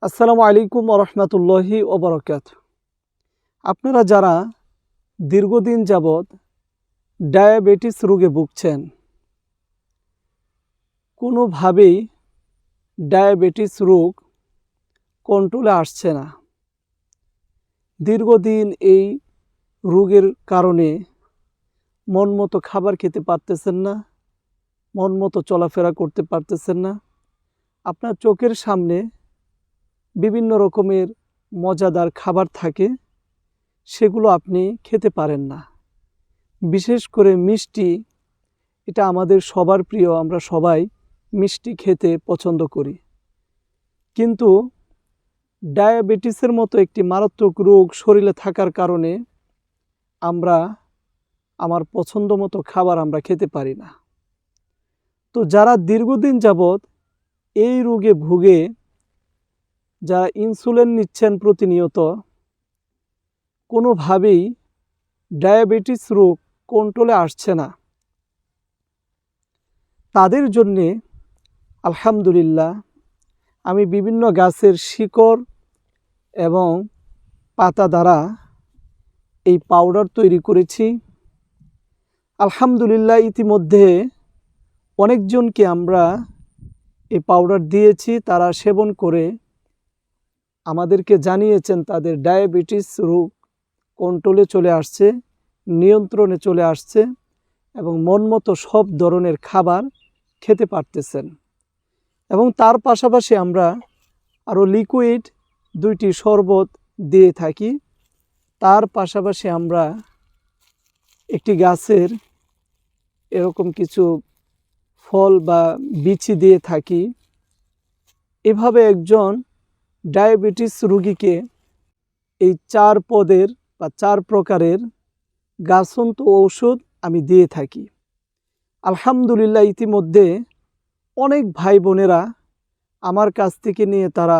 আসসালামু আলাইকুম ওরহমতুল্লাহি ওবরাকাতুহু। আপনারা যারা দীর্ঘদিন যাবৎ ডায়াবেটিস রোগে ভুগছেন, কোনোভাবেই ডায়াবেটিস রোগ কন্ট্রোলে আসছে না, দীর্ঘদিন এই রোগের কারণে মন মতো খাবার খেতে পারতেছেন না, মন মতো চলাফেরা করতে পারতেছেন না, আপনার চোখের সামনে বিভিন্ন রকমের মজাদার খাবার থাকে, সেগুলো আপনি খেতে পারেন না। বিশেষ করে মিষ্টি, এটা আমাদের সবার প্রিয়, আমরা সবাই মিষ্টি খেতে পছন্দ করি। কিন্তু ডায়াবেটিসের মতো একটি মারাত্মক রোগ শরীরে থাকার কারণে আমার পছন্দ মতো খাবার আমরা খেতে পারি না। তো যারা দীর্ঘদিন যাবৎ এই রোগে ভুগে, যারা ইনসুলিন নিচ্ছেন প্রতিনিয়ত, কোনোভাবেই ডায়াবেটিস রোগ কন্ট্রোলে আসছে না, তাদের জন্যে আলহামদুলিল্লাহ আমি বিভিন্ন গাছের শিকড় এবং পাতা দ্বারা এই পাউডার তৈরি করেছি। আলহামদুলিল্লাহ ইতিমধ্যে অনেকজনকে আমরা এই পাউডার দিয়েছি, তারা সেবন করে আমাদেরকে জানিয়েছেন তাদের ডায়াবেটিস রোগ কন্ট্রোলে চলে আসছে, নিয়ন্ত্রণে চলে আসছে এবং মন মতো সব ধরনের খাবার খেতে পারতেছেন। এবং তার পাশাপাশি আমরা আরও লিকুইড 2টি শরবত দিয়ে থাকি। তার পাশাপাশি আমরা একটি গাছের এরকম কিছু ফল বা বিচি দিয়ে থাকি। এভাবে একজন ডায়াবেটিস রোগীকে এই 4 পদের বা 4 প্রকারের গাছন্ত ঔষধ আমি দিয়ে থাকি। আলহামদুলিল্লাহ ইতিমধ্যে অনেক ভাই বোনেরা আমার কাছ থেকে নিয়ে তারা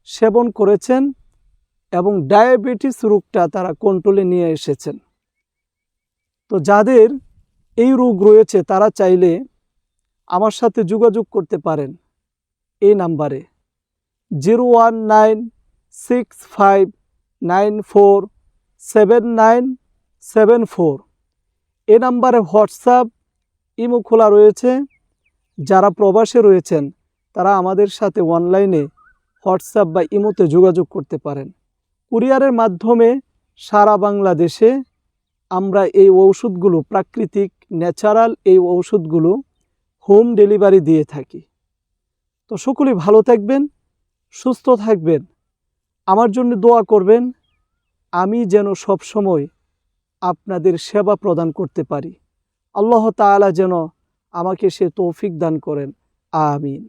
সেবন করেছেন এবং ডায়াবেটিস রোগটা তারা কন্ট্রোলে নিয়ে এসেছেন। তো যাদের এই রোগ রয়েছে তারা চাইলে আমার সাথে যোগাযোগ করতে পারেন এই নাম্বারে 01965947974। এই নাম্বারে হোয়াটসঅ্যাপ, ইমো খোলা রয়েছে। যারা প্রবাসে রয়েছেন তারা আমাদের সাথে অনলাইনে হোয়াটসঅ্যাপ বা ইমোতে যোগাযোগ করতে পারেন। কুরিয়ারের মাধ্যমে সারা বাংলাদেশে আমরা এই ঔষধগুলো, প্রাকৃতিক ন্যাচারাল এই ঔষধগুলো হোম ডেলিভারি দিয়ে থাকি। তো সকলেই ভালো থাকবেন, সুস্থ থাকবেন, আমার জন্য দোয়া করবেন, আমি যেন সবসময় আপনাদের সেবা প্রদান করতে পারি। আল্লাহ তাআলা যেন আমাকে সে তৌফিক দান করেন। আমিন।